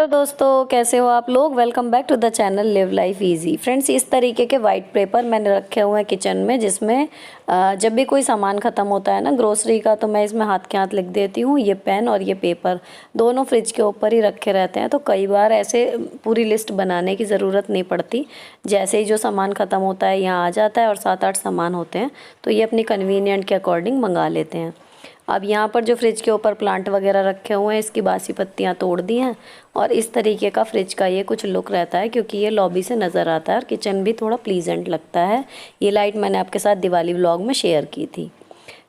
Hello दोस्तों, कैसे हो आप लोग। Welcome back to the channel live life easy. Friends, इस तरीके के वाइट पेपर मैंने रखे हुए हैं किचन में, जिसमें जब भी कोई सामान ख़त्म होता है ना ग्रोसरी का, तो मैं इसमें हाथ के हाथ लिख देती हूँ। ये पेन और ये पेपर दोनों फ्रिज के ऊपर ही रखे रहते हैं, तो कई बार ऐसे पूरी लिस्ट बनाने की ज़रूरत नहीं पड़ती। जैसे ही जो सामान ख़त्म होता है यहाँ आ जाता है, और 7-8 सामान होते हैं तो ये अपनी कन्वीनियंट के अकॉर्डिंग मंगा लेते हैं। अब यहाँ पर जो फ्रिज के ऊपर प्लांट वगैरह रखे हुए हैं, इसकी बासी पत्तियाँ तोड़ दी हैं, और इस तरीके का फ्रिज का ये कुछ लुक रहता है, क्योंकि ये लॉबी से नज़र आता है और किचन भी थोड़ा प्लीजेंट लगता है। ये लाइट मैंने आपके साथ दिवाली व्लॉग में शेयर की थी।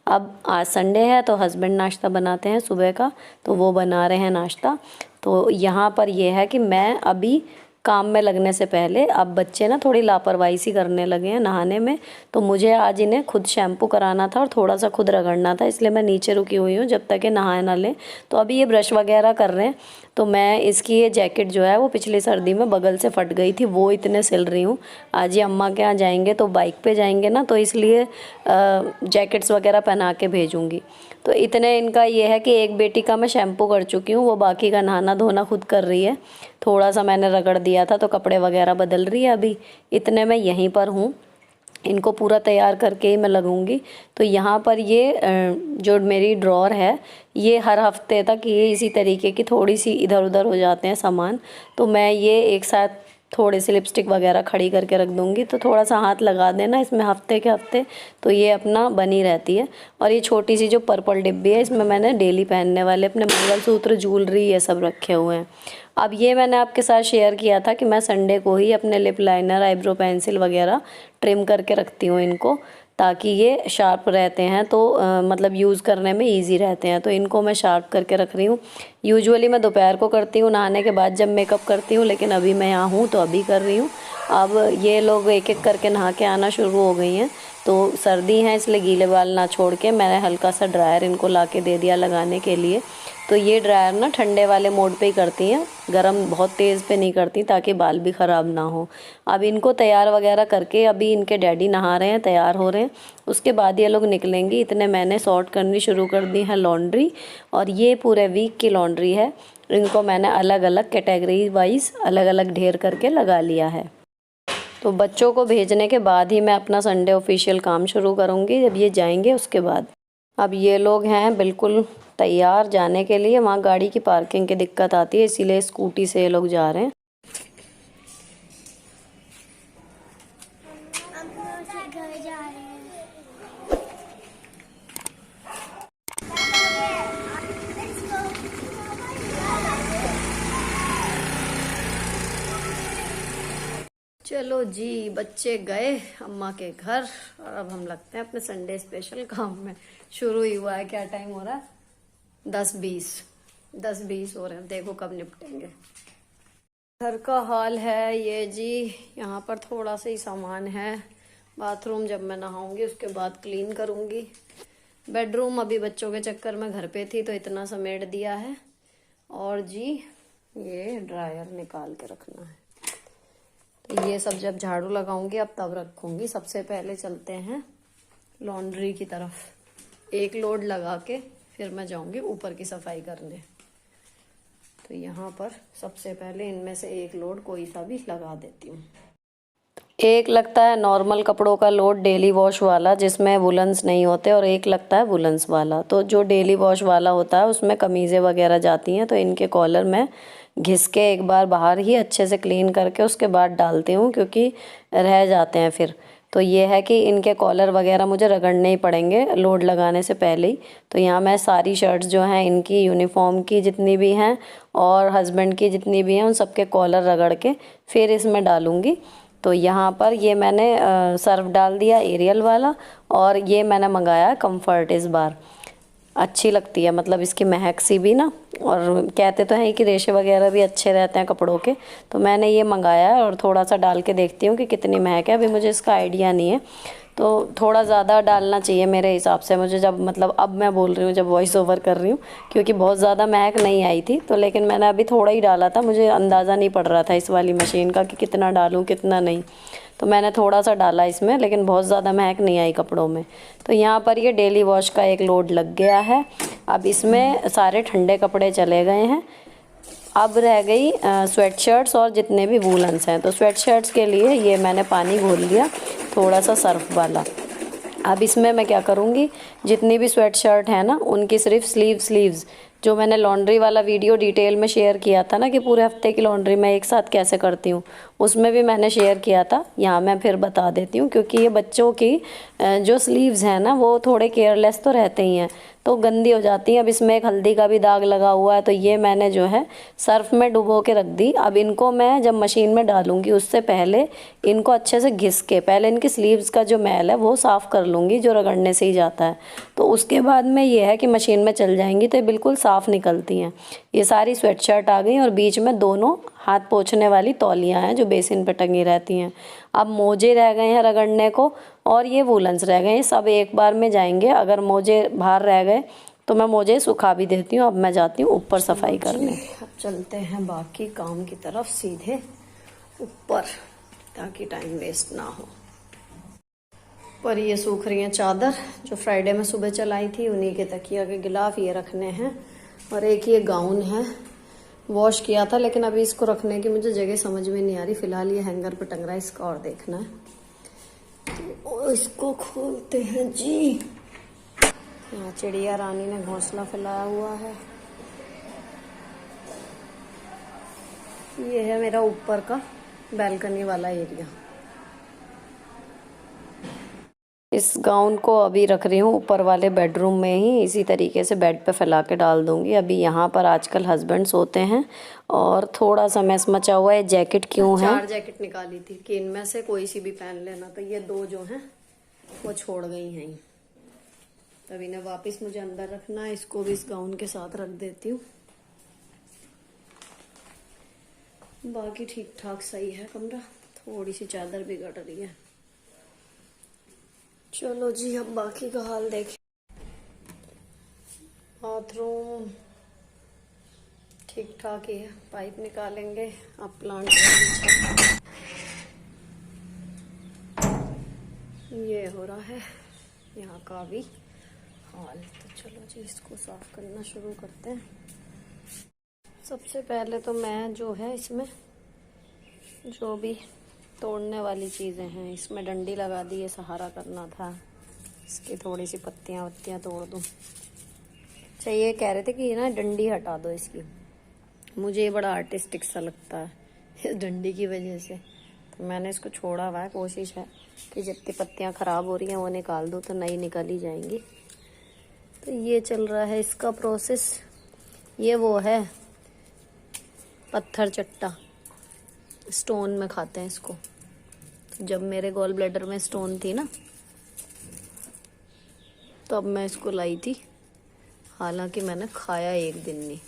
अब आज संडे है तो हस्बैंड नाश्ता बनाते हैं सुबह का, तो वो बना रहे हैं नाश्ता। तो यहाँ पर ये है कि मैं अभी काम में लगने से पहले, अब बच्चे ना थोड़ी लापरवाही सी करने लगे हैं नहाने में, तो मुझे आज इन्हें खुद शैम्पू कराना था और थोड़ा सा खुद रगड़ना था, इसलिए मैं नीचे रुकी हुई हूँ जब तक ये नहाए ना लें। तो अभी ये ब्रश वगैरह कर रहे हैं, तो मैं इसकी ये जैकेट जो है वो पिछली सर्दी में बगल से फट गई थी, वो इतने सिल रही हूँ। आज ये अम्मा के यहाँ जाएंगे तो बाइक पे जाएंगे ना, तो इसलिए जैकेट्स वगैरह पहना के भेजूँगी। तो इतने इनका ये है कि एक बेटी का मैं शैम्पू कर चुकी हूँ, वो बाकी का नहाना धोना खुद कर रही है। थोड़ा सा मैंने रगड़ दिया था तो कपड़े वगैरह बदल रही है। अभी इतने में यहीं पर हूँ, इनको पूरा तैयार करके ही मैं लगूंगी। तो यहाँ पर ये जो मेरी ड्रॉर है, ये हर हफ्ते तक ये इसी तरीके की थोड़ी सी इधर उधर हो जाते हैं सामान, तो मैं ये एक साथ थोड़ी सी लिपस्टिक वगैरह खड़ी करके रख दूँगी। तो थोड़ा सा हाथ लगा देना इसमें हफ्ते के हफ्ते, तो ये अपना बनी रहती है। और ये छोटी सी जो पर्पल डिब्बी है, इसमें मैंने डेली पहनने वाले अपने मंगलसूत्र, ज्वेलरी, ये सब रखे हुए हैं। अब ये मैंने आपके साथ शेयर किया था कि मैं संडे को ही अपने लिप लाइनर, आईब्रो पेंसिल वगैरह ट्रिम करके रखती हूँ इनको, ताकि ये शार्प रहते हैं, तो मतलब यूज़ करने में इजी रहते हैं। तो इनको मैं शार्प करके रख रही हूँ। यूजुअली मैं दोपहर को करती हूँ नहाने के बाद जब मेकअप करती हूँ, लेकिन अभी मैं यहाँ हूँ तो अभी कर रही हूँ। अब ये लोग एक एक करके नहा के आना शुरू हो गई हैं, तो सर्दी है इसलिए गीले बाल ना छोड़ के मैंने हल्का सा ड्रायर इनको ला के दे दिया लगाने के लिए। तो ये ड्रायर ना ठंडे वाले मोड पे ही करती हैं, गरम बहुत तेज़ पे नहीं करती, ताकि बाल भी ख़राब ना हो। अब इनको तैयार वगैरह करके अभी इनके डैडी नहा रहे हैं, तैयार हो रहे हैं, उसके बाद ये लोग निकलेंगी। इतने मैंने सॉर्ट करनी शुरू कर दी है लॉन्ड्री, और ये पूरे वीक की लॉन्ड्री है। इनको मैंने अलग अलग कैटेगरी वाइज अलग अलग ढेर करके लगा लिया है। तो बच्चों को भेजने के बाद ही मैं अपना संडे ऑफिशियल काम शुरू करूँगी, जब ये जाएंगे उसके बाद। अब ये लोग हैं बिल्कुल तैयार जाने के लिए। वहाँ गाड़ी की पार्किंग की दिक्कत आती है, इसीलिए स्कूटी से ये लोग जा रहे हैं। घर जा रहे हैं। चलो जी, बच्चे गए अम्मा के घर, और अब हम लगते हैं अपने संडे स्पेशल काम में। शुरू ही हुआ है, क्या टाइम हो रहा है? 10:20 हो रहे हैं, देखो कब निपटेंगे। घर का हाल है ये जी। यहाँ पर थोड़ा सा ही सामान है। बाथरूम जब मैं नहाऊंगी उसके बाद क्लीन करूंगी। बेडरूम अभी बच्चों के चक्कर में घर पे थी तो इतना समेट दिया है। और जी ये ड्रायर निकाल के रखना है, तो ये सब जब झाड़ू लगाऊंगी अब तब रखूंगी। सबसे पहले चलते हैं लॉन्ड्री की तरफ, एक लोड लगा के फिर मैं जाऊंगी ऊपर की सफाई करने। तो यहाँ पर सबसे पहले इनमें से एक लोड कोई सा भी लगा देती हूँ। एक लगता है नॉर्मल कपड़ों का लोड डेली वॉश वाला, जिसमें वुलन्स नहीं होते, और एक लगता है वुलन्स वाला। तो जो डेली वॉश वाला होता है उसमें कमीज़ें वगैरह जाती हैं, तो इनके कॉलर में घिस के एक बार बाहर ही अच्छे से क्लीन करके उसके बाद डालती हूँ, क्योंकि रह जाते हैं फिर। तो ये है कि इनके कॉलर वगैरह मुझे रगड़ने ही पड़ेंगे लोड लगाने से पहले ही। तो यहाँ मैं सारी शर्ट्स जो हैं इनकी, यूनिफॉर्म की जितनी भी हैं और हस्बैंड की जितनी भी हैं, उन सबके कॉलर रगड़ के फिर इसमें डालूँगी। तो यहाँ पर ये मैंने सर्फ डाल दिया एरियल वाला, और ये मैंने मंगाया कम्फर्ट इस बार। अच्छी लगती है, मतलब इसकी महक सी भी ना, और कहते तो हैं कि रेशे वगैरह भी अच्छे रहते हैं कपड़ों के। तो मैंने ये मंगाया है और थोड़ा सा डाल के देखती हूँ कि कितनी महक है। अभी मुझे इसका आइडिया नहीं है, तो थोड़ा ज़्यादा डालना चाहिए मेरे हिसाब से मुझे, जब मतलब अब मैं बोल रही हूँ जब वॉइस ओवर कर रही हूँ, क्योंकि बहुत ज़्यादा महक नहीं आई थी। तो लेकिन मैंने अभी थोड़ा ही डाला था, मुझे अंदाज़ा नहीं पड़ रहा था इस वाली मशीन का कि कितना डालूँ कितना नहीं। तो मैंने थोड़ा सा डाला इसमें, लेकिन बहुत ज़्यादा महक नहीं आई कपड़ों में। तो यहाँ पर ये डेली वॉश का एक लोड लग गया है। अब इसमें सारे ठंडे कपड़े चले गए हैं। अब रह गई स्वेट शर्ट्स और जितने भी वूलन्स हैं। तो स्वेट शर्ट्स के लिए ये मैंने पानी घोल लिया थोड़ा सा सर्फ वाला। अब इसमें मैं क्या करूँगी, जितनी भी स्वेट शर्ट है ना उनकी सिर्फ स्लीव्स जो मैंने लॉन्ड्री वाला वीडियो डिटेल में शेयर किया था ना कि पूरे हफ्ते की लॉन्ड्री मैं एक साथ कैसे करती हूँ, उसमें भी मैंने शेयर किया था। यहाँ मैं फिर बता देती हूँ क्योंकि ये बच्चों की जो स्लीव्स हैं ना वो थोड़े केयरलेस तो रहते ही हैं तो गंदी हो जाती हैं। अब इसमें एक हल्दी का भी दाग लगा हुआ है तो ये मैंने जो है सर्फ में डुबो के रख दी। अब इनको मैं जब मशीन में डालूंगी उससे पहले इनको अच्छे से घिस के पहले इनकी स्लीव्स का जो मैल है वो साफ़ कर लूँगी जो रगड़ने से ही जाता है। तो उसके बाद में ये है कि मशीन में चल जाएंगी तो बिल्कुल साफ़ निकलती हैं। ये सारी स्वेट शर्ट आ गई और बीच में दोनों हाथ पोंछने वाली तौलियाँ हैं जो बेसिन पे टंगी रहती हैं। अब मोजे रह गए हैं रगड़ने को और ये वूलन्स रह गए हैं, सब एक बार में जाएंगे। अगर मोजे बाहर रह गए तो मैं मोजे सुखा भी देती हूँ। अब मैं जाती हूँ ऊपर सफाई करने। अब चलते हैं बाकी काम की तरफ सीधे ऊपर ताकि टाइम वेस्ट ना हो। पर ये सूख रही हैं चादर जो फ्राइडे में सुबह चलाई थी, उन्हीं के तकिया के गिलाफ ये रखने हैं। और एक ये गाउन है वॉश किया था लेकिन अभी इसको रखने की मुझे जगह समझ में नहीं आ रही। फिलहाल ये हैंगर पे टंग रहा है, इसका और देखना है। तो इसको खोलते हैं जी। यहाँ चिड़िया रानी ने घोंसला फैलाया हुआ है। ये है मेरा ऊपर का बैल्कनी वाला एरिया। इस गाउन को अभी रख रही हूँ ऊपर वाले बेडरूम में ही, इसी तरीके से बेड पे फैला के डाल दूँगी। अभी यहाँ पर आजकल हस्बैंड सोते हैं और थोड़ा सा मैस मचा हुआ है। जैकेट क्यों है, 4 जैकेट निकाली थी कि इनमें से कोई सी भी पहन लेना, तो ये 2 जो हैं वो छोड़ गई हैं। तभी इन्हें वापस मुझे अंदर रखना है। इसको भी इस गाउन के साथ रख देती हूँ। बाकी ठीक ठाक सही है कमरा, थोड़ी सी चादर बिगड़ रही है। चलो जी अब बाकी का हाल देखें। बाथरूम ठीक ठाक ही है, पाइप निकालेंगे। अब प्लांट ये हो रहा है यहाँ का भी हाल। तो चलो जी इसको साफ करना शुरू करते हैं। सबसे पहले तो मैं जो है इसमें जो भी तोड़ने वाली चीज़ें हैं इसमें डंडी लगा दी, ये सहारा करना था। इसकी थोड़ी सी पत्तियाँ तोड़ दूँ। अच्छा ये कह रहे थे कि ये ना डंडी हटा दो इसकी, मुझे ये बड़ा आर्टिस्टिक सा लगता है इस डंडी की वजह से। तो मैंने इसको छोड़ा हुआ है। कोशिश है कि जितनी पत्तियाँ ख़राब हो रही हैं वो निकाल दूँ तो नई निकल ही जाएंगी। तो ये चल रहा है इसका प्रोसेस। ये वो है पत्थर चट्टा, स्टोन में खाते हैं इसको। तो जब मेरे गॉल ब्लैडर में स्टोन थी ना तब मैं इसको लाई थी। हालांकि मैंने खाया एक दिन नहीं,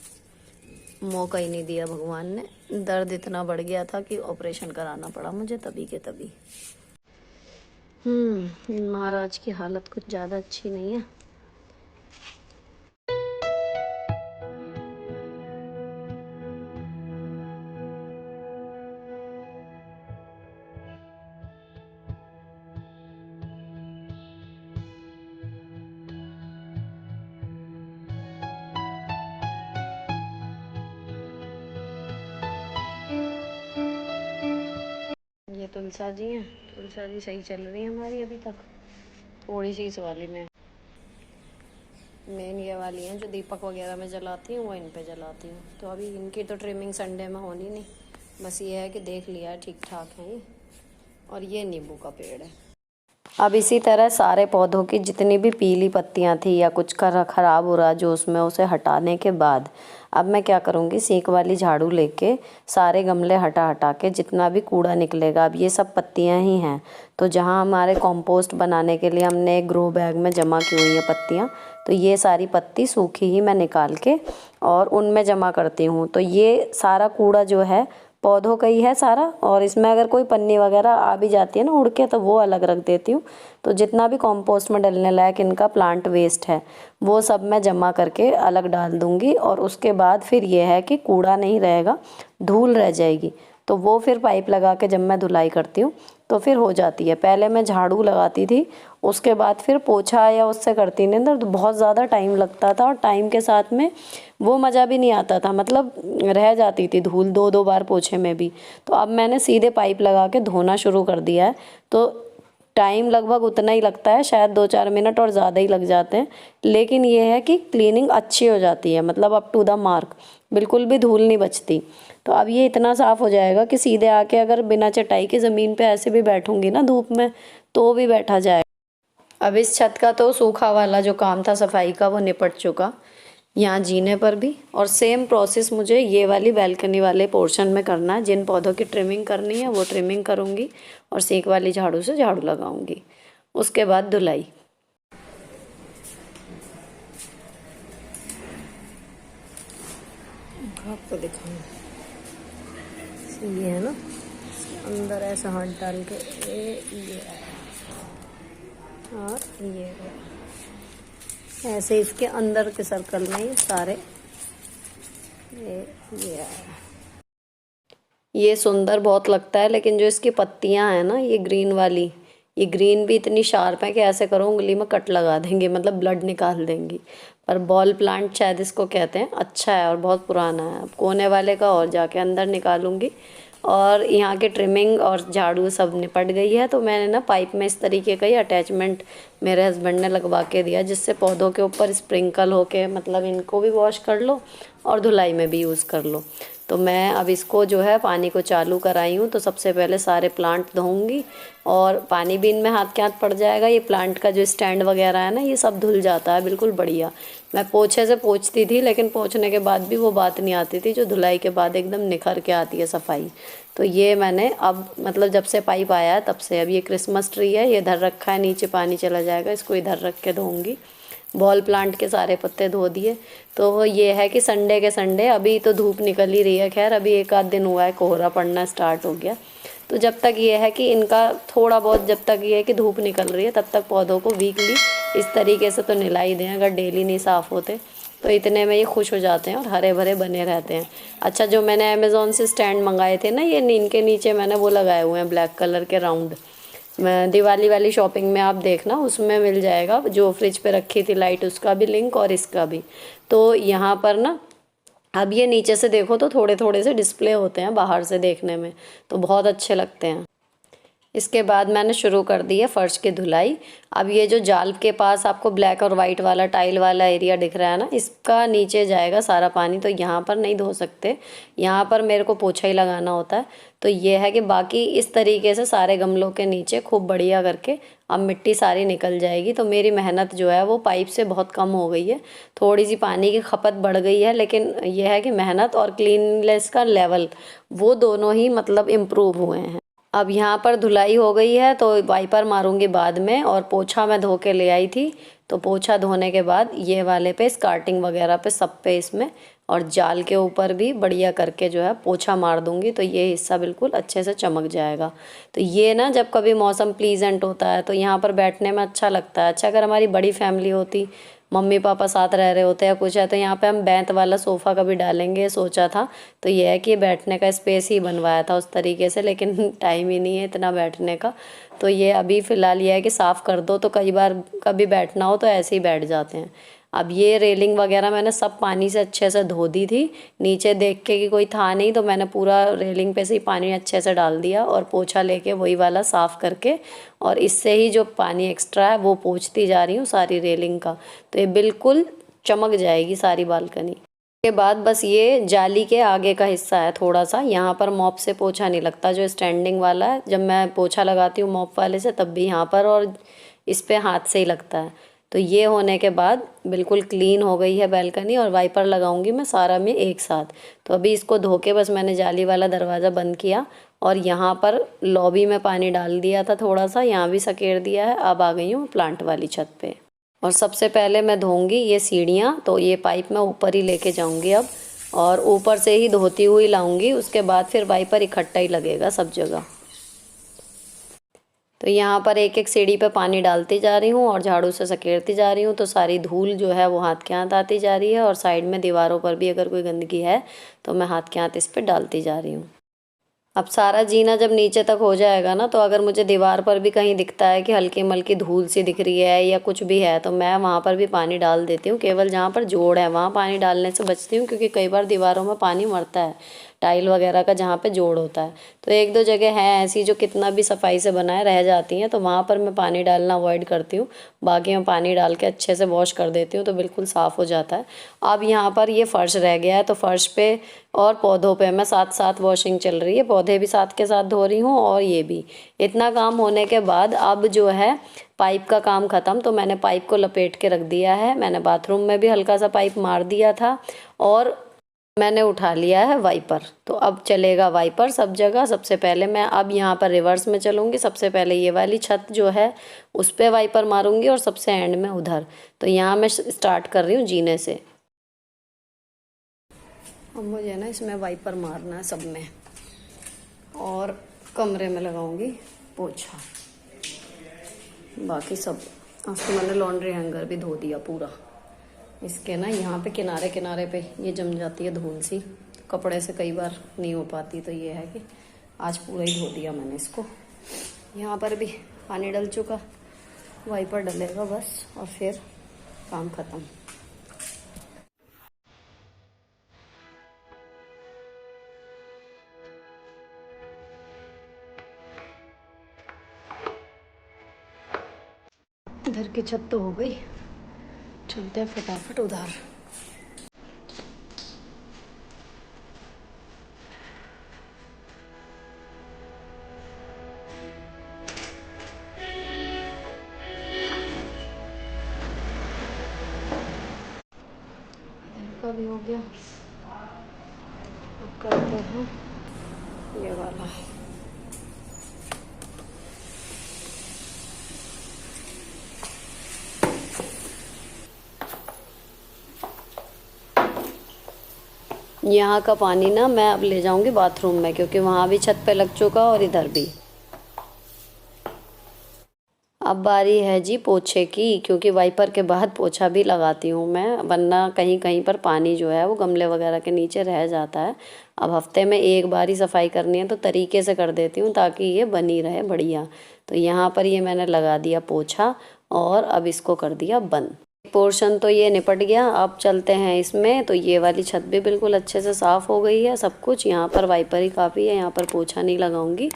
मौका ही नहीं दिया भगवान ने। दर्द इतना बढ़ गया था कि ऑपरेशन कराना पड़ा मुझे तभी के तभी। महाराज की हालत कुछ ज़्यादा अच्छी नहीं है। ये तुलसा जी हैं, तुलसा जी सही चल रही है हमारी अभी तक। थोड़ी सी इस वाली में, मेन ये वाली हैं जो दीपक वगैरह में जलाती हूँ वो इन पे जलाती हूँ। तो अभी इनकी तो ट्रिमिंग संडे में होनी नहीं, बस ये है कि देख लिया है ठीक ठाक है ये। और ये नींबू का पेड़ है। अब इसी तरह सारे पौधों की जितनी भी पीली पत्तियां थी या कुछ खराब हो रहा जो उसमें, उसे हटाने के बाद अब मैं क्या करूँगी, सीख वाली झाड़ू लेके सारे गमले हटा के जितना भी कूड़ा निकलेगा, अब ये सब पत्तियां ही हैं तो जहाँ हमारे कंपोस्ट बनाने के लिए हमने एक ग्रो बैग में जमा की हुई है पत्तियाँ, तो ये सारी पत्ती सूखी ही मैं निकाल के और उनमें जमा करती हूँ। तो ये सारा कूड़ा जो है पौधों का ही है सारा, और इसमें अगर कोई पन्नी वगैरह आ भी जाती है ना उड़ के तो वो अलग रख देती हूँ। तो जितना भी कंपोस्ट में डलने लायक इनका प्लांट वेस्ट है वो सब मैं जमा करके अलग डाल दूँगी। और उसके बाद फिर ये है कि कूड़ा नहीं रहेगा, धूल रह जाएगी। तो वो फिर पाइप लगा के जब मैं धुलाई करती हूँ तो फिर हो जाती है। पहले मैं झाड़ू लगाती थी, उसके बाद फिर पोछा या उससे करती नहीं, अंदर तो बहुत ज़्यादा टाइम लगता था और टाइम के साथ में वो मज़ा भी नहीं आता था, मतलब रह जाती थी धूल 2-2 बार पोछे में भी। तो अब मैंने सीधे पाइप लगा के धोना शुरू कर दिया है, तो टाइम लगभग उतना ही लगता है, शायद 2-4 मिनट और ज़्यादा ही लग जाते हैं, लेकिन ये है कि क्लीनिंग अच्छी हो जाती है, मतलब अप टू द मार्क, बिल्कुल भी धूल नहीं बचती। तो अब ये इतना साफ़ हो जाएगा कि सीधे आके अगर बिना चटाई के ज़मीन पे ऐसे भी बैठूंगी ना धूप में तो भी बैठा जाएगा। अब इस छत का तो सूखा वाला जो काम था सफाई का वो निपट चुका, यहाँ जीने पर भी, और सेम प्रोसेस मुझे ये वाली बैल्कनी वाले पोर्शन में करना है। जिन पौधों की ट्रिमिंग करनी है वो ट्रिमिंग करूँगी और सीक वाली झाड़ू से झाड़ू लगाऊंगी, उसके बाद धुलाई। आपको दिखाऊँ, ये है ना, अंदर ऐसा हाथ डाल के ये और ये ऐसे इसके अंदर के सर्कल में ये सारे ये ये सुंदर बहुत लगता है, लेकिन जो इसकी पत्तियां हैं ना ये ग्रीन वाली, ये ग्रीन भी इतनी शार्प है कि ऐसे करो उंगली में कट लगा देंगे, मतलब ब्लड निकाल देंगी। पर बॉल प्लांट शायद इसको कहते हैं, अच्छा है और बहुत पुराना है। अब कोने वाले का और जाके अंदर निकालूंगी। और यहाँ के ट्रिमिंग और झाड़ू सब निपट गई है, तो मैंने ना पाइप में इस तरीके का ही अटैचमेंट मेरे हस्बैंड ने लगवा के दिया, जिससे पौधों के ऊपर स्प्रिंकल होके मतलब इनको भी वॉश कर लो और धुलाई में भी यूज़ कर लो। तो मैं अब इसको जो है पानी को चालू कराई हूँ, तो सबसे पहले सारे प्लांट धोऊंगी और पानी भी इनमें हाथ के हाथ पड़ जाएगा। ये प्लांट का जो स्टैंड वगैरह है ना ये सब धुल जाता है बिल्कुल बढ़िया। मैं पोछे से पोंछती थी, लेकिन पोंछने के बाद भी वो बात नहीं आती थी जो धुलाई के बाद एकदम निखर के आती है सफाई। तो ये मैंने अब मतलब जब से पाइप आया है तब से, अब ये क्रिसमस ट्री है, ये इधर रखा है, नीचे पानी चला जाएगा, इसको इधर रख के धोऊंगी। बॉल प्लांट के सारे पत्ते धो दिए। तो ये है कि संडे के संडे, अभी तो धूप निकल ही रही है, खैर अभी 1 आध दिन हुआ है, कोहरा पड़ना स्टार्ट हो गया। तो जब तक ये है कि इनका थोड़ा बहुत, जब तक ये है कि धूप निकल रही है तब तक पौधों को वीकली इस तरीके से तो नहला ही दें। अगर डेली नहीं साफ़ होते तो इतने में ये खुश हो जाते हैं और हरे भरे बने रहते हैं। अच्छा, जो मैंने अमेज़ोन से स्टैंड मंगाए थे ना, ये नीम के नीचे मैंने वो लगाए हुए हैं ब्लैक कलर के राउंड। मैं दिवाली वाली शॉपिंग में आप देखना, उसमें मिल जाएगा, जो फ्रिज पे रखी थी लाइट उसका भी लिंक और इसका भी। तो यहाँ पर ना अब ये नीचे से देखो तो थोड़े थोड़े से डिस्प्ले होते हैं बाहर से देखने में, तो बहुत अच्छे लगते हैं। इसके बाद मैंने शुरू कर दी है फर्श की धुलाई। अब ये जो जाल के पास आपको ब्लैक और वाइट वाला टाइल वाला एरिया दिख रहा है ना, इसका नीचे जाएगा सारा पानी, तो यहाँ पर नहीं धो सकते, यहाँ पर मेरे को पोछा ही लगाना होता है। तो ये है कि बाकी इस तरीके से सारे गमलों के नीचे खूब बढ़िया करके अब मिट्टी सारी निकल जाएगी। तो मेरी मेहनत जो है वो पाइप से बहुत कम हो गई है, थोड़ी सी पानी की खपत बढ़ गई है, लेकिन यह है कि मेहनत और क्लीननेस का लेवल वो दोनों ही मतलब इम्प्रूव हुए हैं। अब यहाँ पर धुलाई हो गई है तो वाइपर मारूंगी बाद में, और पोछा मैं धो के ले आई थी, तो पोछा धोने के बाद ये वाले पे स्कार्टिंग वगैरह पे सब पे इसमें और जाल के ऊपर भी बढ़िया करके जो है पोछा मार दूंगी, तो ये हिस्सा बिल्कुल अच्छे से चमक जाएगा। तो ये ना जब कभी मौसम प्लीजेंट होता है तो यहाँ पर बैठने में अच्छा लगता है। अच्छा, अगर हमारी बड़ी फैमिली होती, मम्मी पापा साथ रह रहे होते या कुछ है, तो यहाँ पे हम बैंत वाला सोफ़ा कभी डालेंगे सोचा था। तो ये है कि बैठने का स्पेस ही बनवाया था उस तरीके से, लेकिन टाइम ही नहीं है इतना बैठने का। तो ये अभी फ़िलहाल ये है कि साफ़ कर दो तो कई बार कभी बैठना हो तो ऐसे ही बैठ जाते हैं। अब ये रेलिंग वगैरह मैंने सब पानी से अच्छे से धो दी थी, नीचे देख के कि कोई था नहीं तो मैंने पूरा रेलिंग पे से ही पानी अच्छे से डाल दिया और पोछा लेके वही वाला साफ़ करके, और इससे ही जो पानी एक्स्ट्रा है वो पोंछती जा रही हूँ सारी रेलिंग का। तो ये बिल्कुल चमक जाएगी सारी बालकनी। के बाद बस ये जाली के आगे का हिस्सा है थोड़ा सा, यहाँ पर मॉप से पोछा नहीं लगता, जो स्टैंडिंग वाला है, जब मैं पोछा लगाती हूँ मॉप वाले से तब भी यहाँ पर और इस पे हाथ से ही लगता है। तो ये होने के बाद बिल्कुल क्लीन हो गई है बैल्कनी, और वाइपर लगाऊंगी मैं सारा में एक साथ। तो अभी इसको धो के बस मैंने जाली वाला दरवाज़ा बंद किया और यहाँ पर लॉबी में पानी डाल दिया था थोड़ा सा, यहाँ भी सकेर दिया है। अब आ गई हूँ प्लांट वाली छत पे, और सबसे पहले मैं धोऊंगी ये सीढ़ियाँ। तो ये पाइप मैं ऊपर ही लेके जाऊंगी अब, और ऊपर से ही धोती हुई लाऊंगी, उसके बाद फिर वाइपर इकट्ठा ही लगेगा सब जगह। तो यहाँ पर एक एक सीढ़ी पे पानी डालती जा रही हूँ और झाड़ू से सकेरती जा रही हूँ, तो सारी धूल जो है वो हाथ के हाथ आती जा रही है, और साइड में दीवारों पर भी अगर कोई गंदगी है तो मैं हाथ के हाथ इस पर डालती जा रही हूँ। अब सारा जीना जब नीचे तक हो जाएगा ना, तो अगर मुझे दीवार पर भी कहीं दिखता है कि हल्की मल्की धूल सी दिख रही है या कुछ भी है, तो मैं वहाँ पर भी पानी डाल देती हूँ। केवल जहाँ पर जोड़ है वहाँ पानी डालने से बचती हूँ, क्योंकि कई बार दीवारों में पानी मरता है, टाइल वगैरह का जहाँ पे जोड़ होता है। तो एक दो जगह है ऐसी जो कितना भी सफाई से बनाए रह जाती हैं, तो वहाँ पर मैं पानी डालना अवॉइड करती हूँ। बाकी मैं पानी डाल के अच्छे से वॉश कर देती हूँ, तो बिल्कुल साफ़ हो जाता है। अब यहाँ पर ये फ़र्श रह गया है, तो फ़र्श पे और पौधों पे मैं साथ साथ वॉशिंग चल रही है, पौधे भी साथ के साथ धो रही हूँ और ये भी। इतना काम होने के बाद अब जो है पाइप का काम ख़त्म, तो मैंने पाइप को लपेट के रख दिया है। मैंने बाथरूम में भी हल्का सा पाइप मार दिया था और मैंने उठा लिया है वाइपर। तो अब चलेगा वाइपर सब जगह। सबसे पहले मैं अब यहाँ पर रिवर्स में चलूँगी। सबसे पहले ये वाली छत जो है उस पर वाइपर मारूंगी और सबसे एंड में उधर। तो यहाँ मैं स्टार्ट कर रही हूँ जीने से। अब मुझे ना इसमें वाइपर मारना है सब में, और कमरे में लगाऊंगी पोछा। बाकी सब आज तो मैंने लॉन्ड्री हैंगर भी धो दिया पूरा। इसके ना यहाँ पे किनारे किनारे पे ये जम जाती है धूल सी, कपड़े से कई बार नहीं हो पाती, तो ये है कि आज पूरा ही धो दिया मैंने इसको। यहाँ पर भी पानी डल चुका, वाइपर डलेगा बस और फिर काम ख़त्म। इधर की छत तो हो गई, चलते हैं फटाफट उधर। इधर का भी हो गया। अब करते हैं ये वाला। यहाँ का पानी ना मैं अब ले जाऊंगी बाथरूम में, क्योंकि वहाँ भी छत पे लग चुका और इधर भी। अब बारी है जी पोछे की, क्योंकि वाइपर के बाद पोछा भी लगाती हूँ मैं, वरना कहीं कहीं पर पानी जो है वो गमले वगैरह के नीचे रह जाता है। अब हफ्ते में एक बार ही सफाई करनी है, तो तरीके से कर देती हूँ ताकि ये बनी रहे बढ़िया। तो यहाँ पर ये मैंने लगा दिया पोछा और अब इसको कर दिया बंद। पोर्शन तो ये निपट गया। अब चलते हैं इसमें। तो ये वाली छत भी बिल्कुल अच्छे से साफ़ हो गई है सब कुछ। यहाँ पर वाइपर ही काफ़ी है, यहाँ पर पोछा नहीं लगाऊंगी।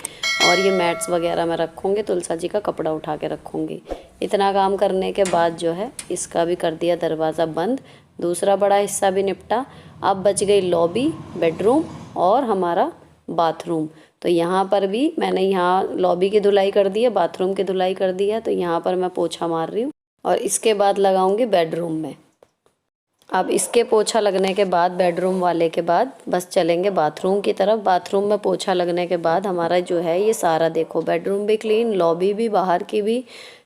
और ये मैट्स वगैरह मैं रखूँगी, तुलसा जी का कपड़ा उठा के रखूँगी। इतना काम करने के बाद जो है इसका भी कर दिया दरवाज़ा बंद। दूसरा बड़ा हिस्सा भी निपटा। अब बच गई लॉबी, बेडरूम और हमारा बाथरूम। तो यहाँ पर भी मैंने यहाँ लॉबी की धुलाई कर दी है, बाथरूम की धुलाई कर दी है। तो यहाँ पर मैं पोछा मार रही हूँ और इसके बाद लगाऊंगी बेडरूम में। अब इसके पोछा लगने के बाद, बेडरूम वाले के बाद, बस चलेंगे बाथरूम की तरफ। बाथरूम में पोछा लगने के बाद हमारा जो है ये सारा देखो, बेडरूम भी क्लीन, लॉबी भी, बाहर की भी,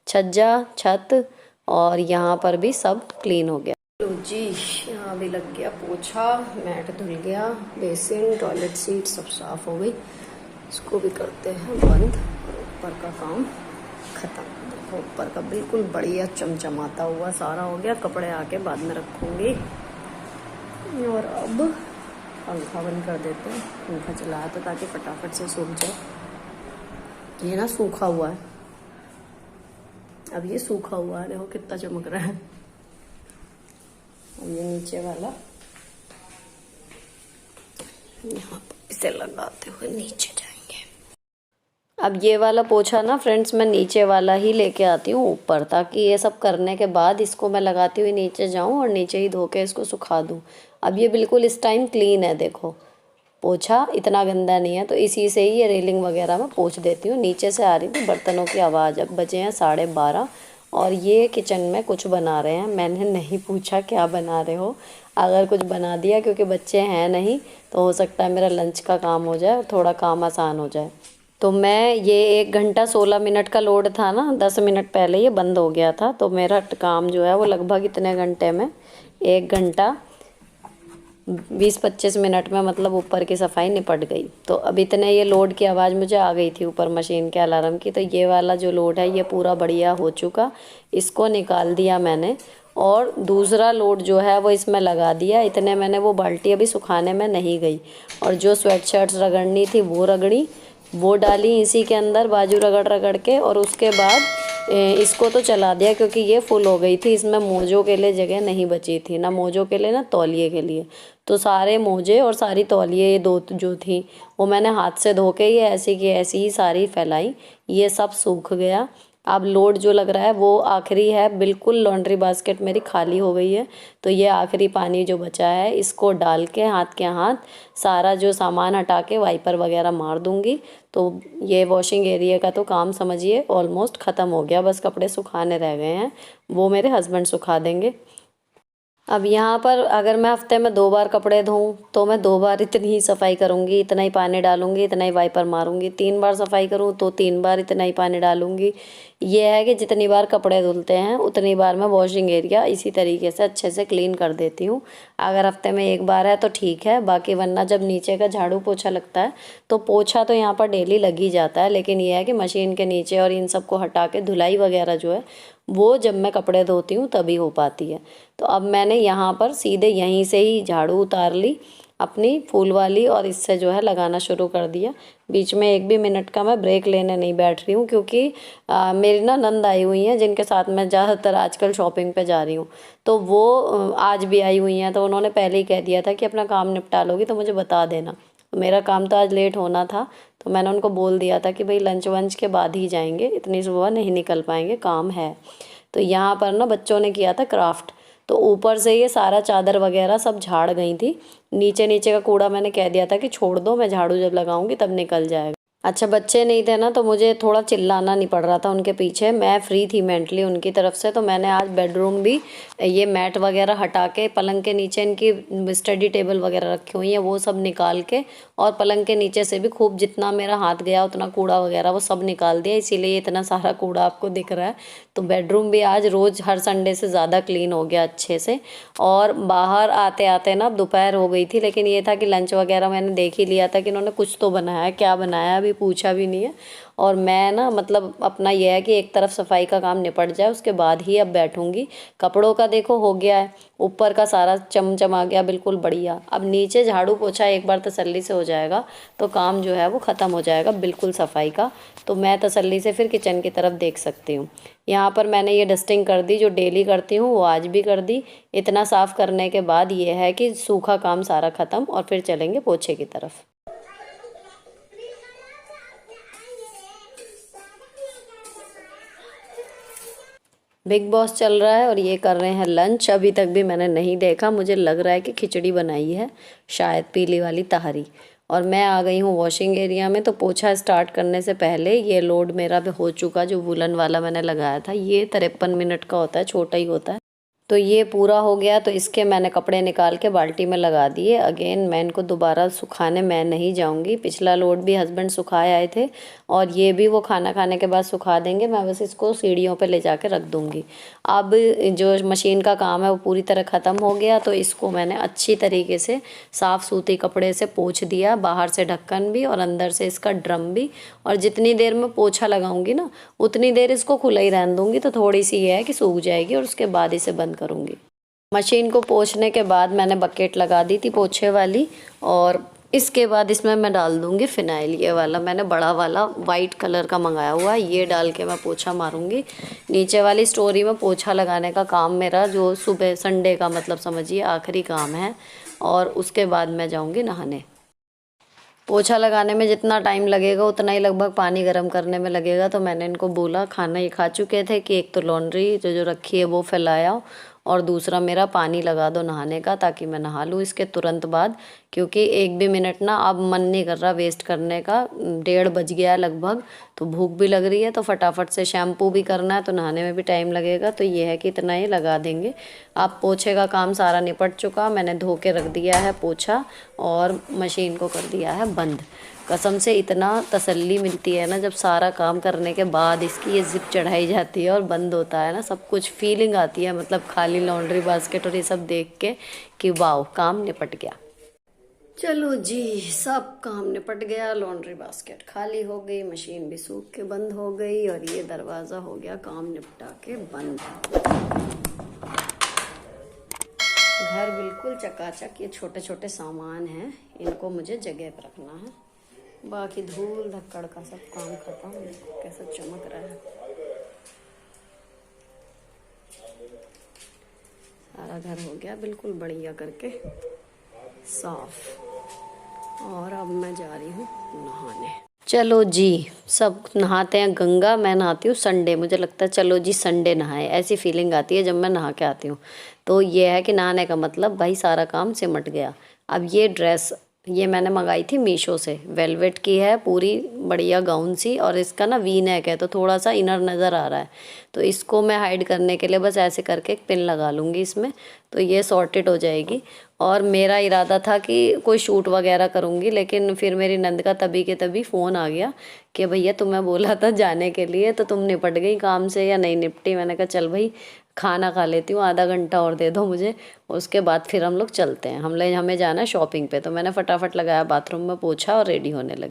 छज्जा, छत और यहाँ पर भी सब क्लीन हो गया। लो जी, यहाँ भी लग गया पोछा, मैट धुल गया, बेसिन, टॉयलेट सीट सब साफ हो गई। इसको भी करते हैं बंद और ऊपर का काम खत्म। देखो ऊपर का बिल्कुल बढ़िया चमचमाता हुआ सारा हो गया। कपड़े आके बाद में रखूंगी। और अब पंखा बंद कर देते हैं। पंखा चलाया तो ताकि फटाफट से सूख जाए। ये ना सूखा हुआ है, अब ये सूखा हुआ है, देखो कितना चमक रहा है। और ये नीचे वाला यहाँ पर इसे लगाते हुए नीचे जाएंगे। अब ये वाला पोछा ना फ्रेंड्स मैं नीचे वाला ही लेके आती हूँ ऊपर, ताकि ये सब करने के बाद इसको मैं लगाती हुई नीचे जाऊँ और नीचे ही धो के इसको सुखा दूँ। अब ये बिल्कुल इस टाइम क्लीन है, देखो पोछा इतना गंदा नहीं है। तो इसी से ही ये रेलिंग वगैरह मैं पोंछ देती हूँ। नीचे से आ रही थी बर्तनों की आवाज़। अब बजे हैं 12:30 और ये किचन में कुछ बना रहे हैं। मैंने नहीं पूछा क्या बना रहे हो, अगर कुछ बना दिया, क्योंकि बच्चे हैं नहीं, तो हो सकता है मेरा लंच का काम हो जाए और थोड़ा काम आसान हो जाए। तो मैं ये 1 घंटा 16 मिनट का लोड था ना, 10 मिनट पहले ये बंद हो गया था। तो मेरा काम जो है वो लगभग इतने घंटे में 1 घंटा 20-25 मिनट में मतलब ऊपर की सफाई निपट गई। तो अब इतने ये लोड की आवाज़ मुझे आ गई थी ऊपर मशीन के अलार्म की। तो ये वाला जो लोड है ये पूरा बढ़िया हो चुका, इसको निकाल दिया मैंने और दूसरा लोड जो है वो इसमें लगा दिया। इतने मैंने वो बाल्टी अभी सुखाने में नहीं गई, और जो स्वेट शर्ट्स रगड़नी थी वो रगड़ी, वो डाली इसी के अंदर बाजू रगड़ रगड़ के। और उसके बाद इसको तो चला दिया क्योंकि ये फुल हो गई थी, इसमें मोजों के लिए जगह नहीं बची थी, ना मोजों के लिए ना तौलिए के लिए। तो सारे मोजे और सारी तौलिए ये दो जो थी वो मैंने हाथ से धो के ये ऐसी की ऐसी ही सारी फैलाई। ये सब सूख गया। अब लोड जो लग रहा है वो आखिरी है, बिल्कुल लॉन्ड्री बास्केट मेरी खाली हो गई है। तो ये आखिरी पानी जो बचा है इसको डाल के हाथ के हाथ सारा जो सामान हटा के वाइपर वगैरह मार दूंगी। तो ये वॉशिंग एरिया का तो काम समझिए ऑलमोस्ट ख़त्म हो गया, बस कपड़े सुखाने रह गए हैं, वो मेरे हस्बैंड सुखा देंगे। अब यहाँ पर अगर मैं हफ्ते में 2 बार कपड़े धोऊँ तो मैं 2 बार इतनी ही सफाई करूँगी, इतना ही पानी डालूँगी, इतना ही वाइपर मारूँगी। 3 बार सफाई करूँ तो 3 बार इतना ही पानी डालूँगी। ये है कि जितनी बार कपड़े धुलते हैं उतनी बार मैं वॉशिंग एरिया इसी तरीके से अच्छे से क्लीन कर देती हूँ। अगर हफ्ते में 1 बार है तो ठीक है, बाकी वरना जब नीचे का झाड़ू पोछा लगता है तो पोछा तो यहाँ पर डेली लग ही जाता है, लेकिन ये है कि मशीन के नीचे और इन सब को हटा के धुलाई वगैरह जो है वो जब मैं कपड़े धोती हूँ तभी हो पाती है। तो अब मैंने यहाँ पर सीधे यहीं से ही झाड़ू उतार ली अपनी फूल वाली, और इससे जो है लगाना शुरू कर दिया। बीच में 1 भी मिनट का मैं ब्रेक लेने नहीं बैठ रही हूँ, क्योंकि मेरी ना नंद आई हुई हैं जिनके साथ मैं ज़्यादातर आजकल शॉपिंग पे जा रही हूँ। तो वो आज भी आई हुई हैं, तो उन्होंने पहले ही कह दिया था कि अपना काम निपटा लोगी तो मुझे बता देना। तो मेरा काम तो आज लेट होना था, तो मैंने उनको बोल दिया था कि भाई लंच वंच के बाद ही जाएंगे, इतनी सुबह नहीं निकल पाएंगे, काम है। तो यहाँ पर ना बच्चों ने किया था क्राफ्ट, तो ऊपर से ये सारा चादर वगैरह सब झाड़ गई थी। नीचे नीचे का कूड़ा मैंने कह दिया था कि छोड़ दो, मैं झाड़ू जब लगाऊंगी तब निकल जाएगा। अच्छा, बच्चे नहीं थे ना तो मुझे थोड़ा चिल्लाना नहीं पड़ रहा था उनके पीछे, मैं फ्री थी मेंटली उनकी तरफ से। तो मैंने आज बेडरूम भी ये मैट वगैरह हटा के, पलंग के नीचे इनकी स्टडी टेबल वगैरह रखी हुई है वो सब निकाल के, और पलंग के नीचे से भी खूब जितना मेरा हाथ गया उतना कूड़ा वगैरह वो सब निकाल दिया, इसीलिए इतना सारा कूड़ा आपको दिख रहा है। तो बेडरूम भी आज रोज़ हर संडे से ज़्यादा क्लीन हो गया अच्छे से। और बाहर आते आते ना दोपहर हो गई थी, लेकिन ये था कि लंच वगैरह मैंने देख ही लिया था कि इन्होंने कुछ तो बनाया है, क्या बनाया अभी पूछा भी नहीं है। और मैं ना मतलब अपना यह है कि एक तरफ सफाई का काम निपट जाए उसके बाद ही अब बैठूंगी। कपड़ों का देखो हो गया है, ऊपर का सारा चमचम आ गया बिल्कुल बढ़िया। अब नीचे झाड़ू पोछा एक बार तसल्ली से हो जाएगा तो काम जो है वो ख़त्म हो जाएगा बिल्कुल सफाई का। तो मैं तसल्ली से फिर किचन की तरफ देख सकती हूँ। यहाँ पर मैंने ये डस्टिंग कर दी जो डेली करती हूँ, वो आज भी कर दी। इतना साफ़ करने के बाद ये है कि सूखा काम सारा ख़त्म, और फिर चलेंगे पोछे की तरफ। बिग बॉस चल रहा है और ये कर रहे हैं लंच। अभी तक भी मैंने नहीं देखा, मुझे लग रहा है कि खिचड़ी बनाई है शायद, पीली वाली तहरी। और मैं आ गई हूँ वॉशिंग एरिया में। तो पोछा स्टार्ट करने से पहले ये लोड मेरा भी हो चुका, जो वुलन वाला मैंने लगाया था, ये 53 मिनट का होता है, छोटा ही होता है। तो ये पूरा हो गया, तो इसके मैंने कपड़े निकाल के बाल्टी में लगा दिए। अगेन मैं इनको दोबारा सुखाने मैं नहीं जाऊंगी। पिछला लोड भी हस्बैंड सुखाए आए थे, और ये भी वो खाना खाने के बाद सुखा देंगे। मैं बस इसको सीढ़ियों पे ले जाके रख दूंगी। अब जो मशीन का काम है वो पूरी तरह ख़त्म हो गया, तो इसको मैंने अच्छी तरीके से साफ़ सूती कपड़े से पोंछ दिया, बाहर से ढक्कन भी और अंदर से इसका ड्रम भी। और जितनी देर में पोछा लगाऊंगी ना उतनी देर इसको खुला ही रहने दूंगी, तो थोड़ी सी ये है कि सूख जाएगी और उसके बाद इसे बंद करूंगी। मशीन को पोंछने के बाद मैंने बकेट लगा दी थी पोछे वाली, और इसके बाद इसमें मैं डाल दूंगी फिनाइल। ये वाला मैंने बड़ा वाला वाइट कलर का मंगाया हुआ है, ये डाल के मैं पोछा मारूंगी। नीचे वाली स्टोरी में पोछा लगाने का काम मेरा जो सुबह संडे का मतलब समझिए आखिरी काम है, और उसके बाद मैं जाऊंगी नहाने। पोछा लगाने में जितना टाइम लगेगा उतना ही लगभग पानी गर्म करने में लगेगा। तो मैंने इनको बोला, खाना ये खा चुके थे, कि एक तो लॉन्ड्री जो जो रखी है वो फैलाया, और दूसरा मेरा पानी लगा दो नहाने का, ताकि मैं नहा लूँ इसके तुरंत बाद। क्योंकि 1 भी मिनट ना अब मन नहीं कर रहा वेस्ट करने का। 1:30 बज गया है लगभग, तो भूख भी लग रही है, तो फटाफट से शैम्पू भी करना है, तो नहाने में भी टाइम लगेगा। तो ये है कि इतना ही लगा देंगे। अब पोछे का काम सारा निपट चुका, मैंने धो के रख दिया है पोछा, और मशीन को कर दिया है बंद। कसम से इतना तसल्ली मिलती है ना जब सारा काम करने के बाद इसकी ये जिप चढ़ाई जाती है और बंद होता है ना, सब कुछ फीलिंग आती है, मतलब खाली लॉन्ड्री बास्केट और ये सब देख के कि वाह काम निपट गया। चलो जी, सब काम निपट गया, लॉन्ड्री बास्केट खाली हो गई, मशीन भी सूख के बंद हो गई, और ये दरवाज़ा हो गया काम निपटा के बंद। घर बिल्कुल चकाचक। ये छोटे छोटे सामान हैं, इनको मुझे जगह पर रखना है। बाकी धूल धक्कड़ का सब काम खत्म। कैसा चमक रहा है, सारा घर हो गया बिल्कुल बढ़िया करके साफ। और अब मैं जा रही हूँ नहाने। चलो जी, सब नहाते हैं गंगा, मैं नहाती हूँ संडे। मुझे लगता है चलो जी संडे नहाए, ऐसी फीलिंग आती है जब मैं नहा के आती हूँ। तो ये है कि नहाने का मतलब भाई सारा काम सिमट गया। अब ये ड्रेस ये मैंने मंगाई थी मीशो से, वेलवेट की है, पूरी बढ़िया गाउन सी, और इसका ना वी नेक है तो थोड़ा सा इनर नज़र आ रहा है। तो इसको मैं हाइड करने के लिए बस ऐसे करके एक पिन लगा लूँगी इसमें, तो ये सॉर्टेड हो जाएगी। और मेरा इरादा था कि कोई शूट वगैरह करूँगी, लेकिन फिर मेरी नंद का तभी के तभी फ़ोन आ गया कि भैया तुम्हें बोला था जाने के लिए, तो तुम निपट गई काम से या नहीं निपटी। मैंने कहा चल भाई खाना खा लेती हूँ, आधा घंटा और दे दो मुझे, उसके बाद फिर हम लोग चलते हैं। हमें जाना है शॉपिंग पे। तो मैंने फटाफट लगाया बाथरूम में पोछा और रेडी होने लगी।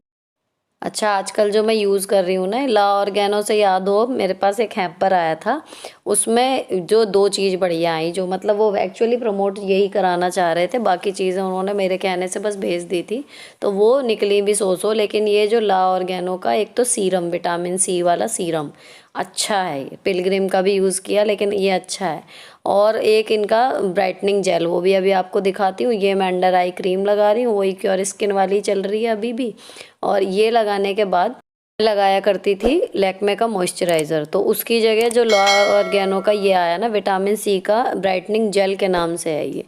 अच्छा, आजकल जो मैं यूज़ कर रही हूँ ना, ला ऑर्गेनो से याद हो, मेरे पास एक हैम्पर आया था, उसमें जो 2 चीज़ बढ़िया आई, जो मतलब वो एक्चुअली प्रमोट यही कराना चाह रहे थे, बाकी चीज़ें उन्होंने मेरे कहने से बस भेज दी थी, तो वो निकली भी सो लेकिन ये जो ला ऑर्गेनो का एक तो सीरम, विटामिन सी वाला सीरम अच्छा है। ये पिलग्रिम का भी यूज़ किया लेकिन ये अच्छा है। और एक इनका ब्राइटनिंग जेल, वो भी अभी आपको दिखाती हूँ। ये मैं अंडर आई क्रीम लगा रही हूँ, वही क्योर स्किन वाली चल रही है अभी भी। और ये लगाने के बाद लगाया करती थी लैक्मे का मॉइस्चराइज़र, तो उसकी जगह जो लॉ ऑर्गेनो का ये आया ना, विटामिन सी का ब्राइटनिंग जेल के नाम से है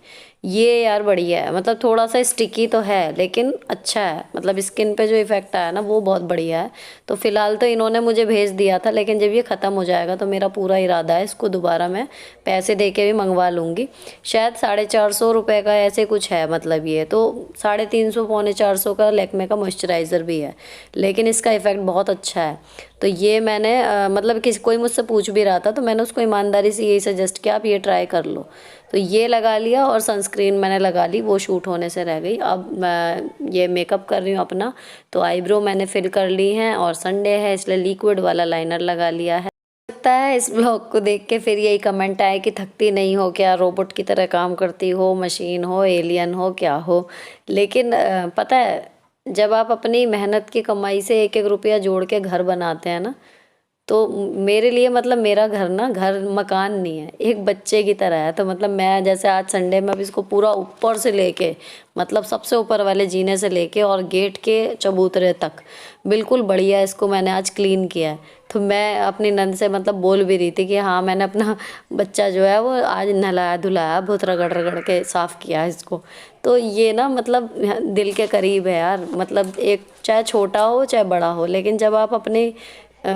ये यार बढ़िया है। मतलब थोड़ा सा स्टिकी तो है लेकिन अच्छा है, मतलब स्किन पे जो इफ़ेक्ट आया ना वो बहुत बढ़िया है। तो फ़िलहाल तो इन्होंने मुझे भेज दिया था, लेकिन जब ये ख़त्म हो जाएगा तो मेरा पूरा इरादा है इसको दोबारा मैं पैसे दे के भी मंगवा लूँगी। शायद 450 रुपये का ऐसे कुछ है, मतलब ये तो 350 पौने 400 का लैक्मे का मॉइस्चराइज़र भी है, लेकिन इसका इफ़ेक्ट बहुत अच्छा है। तो ये मैंने मतलब किसी कोई मुझसे पूछ भी रहा था तो मैंने उसको ईमानदारी से यही सजेस्ट किया आप ये ट्राई कर लो। तो ये लगा लिया और सनस्क्रीन मैंने लगा ली, वो शूट होने से रह गई। अब मैं ये मेकअप कर रही हूँ अपना। तो आईब्रो मैंने फिल कर ली हैं और संडे है इसलिए लिक्विड वाला लाइनर लगा लिया है। लगता है इस ब्लॉग को देख के फिर यही कमेंट आए कि थकती नहीं हो क्या, रोबोट की तरह काम करती हो, मशीन हो, एलियन हो, क्या हो। लेकिन पता है जब आप अपनी मेहनत की कमाई से एक एक रुपया जोड़ के घर बनाते हैं ना, तो मेरे लिए मतलब मेरा घर ना घर मकान नहीं है, एक बच्चे की तरह है। तो मतलब मैं जैसे आज संडे में अब इसको पूरा ऊपर से लेके, मतलब सबसे ऊपर वाले जीने से लेके और गेट के चबूतरे तक बिल्कुल बढ़िया इसको मैंने आज क्लीन किया है। तो मैं अपनी नंद से मतलब बोल भी रही थी कि हाँ मैंने अपना बच्चा जो है वो आज नहलाया धुलाया, बहुत रगड़ रगड़ के साफ़ किया है इसको। तो ये ना मतलब दिल के करीब है यार। मतलब एक चाहे छोटा हो चाहे बड़ा हो, लेकिन जब आप अपने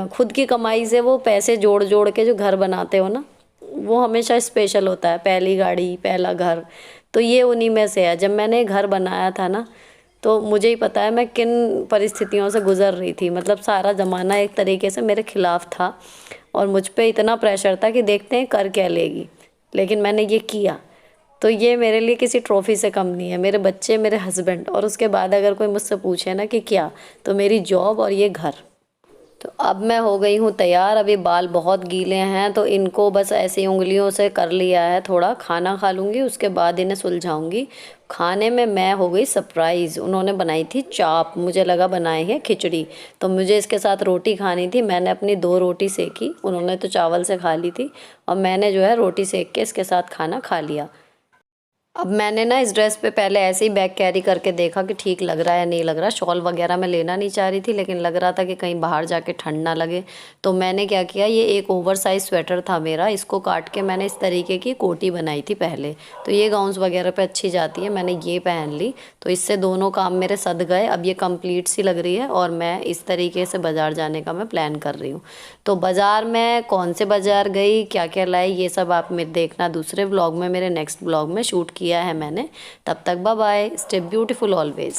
खुद की कमाई से वो पैसे जोड़ जोड़ के जो घर बनाते हो ना, वो हमेशा स्पेशल होता है। पहली गाड़ी, पहला घर, तो ये उन्हीं में से है। जब मैंने घर बनाया था ना, तो मुझे ही पता है मैं किन परिस्थितियों से गुज़र रही थी। मतलब सारा ज़माना एक तरीके से मेरे खिलाफ था और मुझ पे इतना प्रेशर था कि देखते हैं कर क्या लेगी, लेकिन मैंने ये किया। तो ये मेरे लिए किसी ट्रॉफ़ी से कम नहीं है। मेरे बच्चे, मेरे हस्बैंड, और उसके बाद अगर कोई मुझसे पूछे ना कि क्या, तो मेरी जॉब और ये घर। तो अब मैं हो गई हूँ तैयार। अभी बाल बहुत गीले हैं तो इनको बस ऐसी उंगलियों से कर लिया है, थोड़ा खाना खा लूँगी उसके बाद इन्हें सुलझाऊँगी। खाने में मैं हो गई सरप्राइज़, उन्होंने बनाई थी चाप, मुझे लगा बनाए हैं खिचड़ी। तो मुझे इसके साथ रोटी खानी थी, मैंने अपनी 2 रोटी सेकी, उन्होंने तो चावल से खा ली थी, और मैंने जो है रोटी सेक के इसके साथ खाना खा लिया। अब मैंने ना इस ड्रेस पे पहले ऐसे ही बैग कैरी करके देखा कि ठीक लग रहा है या नहीं लग रहा। शॉल वगैरह मैं लेना नहीं चाह रही थी, लेकिन लग रहा था कि कहीं बाहर जाके ठंड ना लगे। तो मैंने क्या किया, ये एक ओवर साइज स्वेटर था मेरा, इसको काट के मैंने इस तरीके की कोटी बनाई थी पहले। तो ये गाउन्स वगैरह पे अच्छी जाती है, मैंने ये पहन ली। तो इससे दोनों काम मेरे सध गए। अब ये कंप्लीट सी लग रही है और मैं इस तरीके से बाज़ार जाने का मैं प्लान कर रही हूँ। तो बाज़ार में कौन से बाज़ार गई, क्या क्या लाई, ये सब आप मेरे देखना दूसरे ब्लॉग में, मेरे नेक्स्ट ब्लॉग में शूट किया है मैंने। तब तक bye bye, stay beautiful always.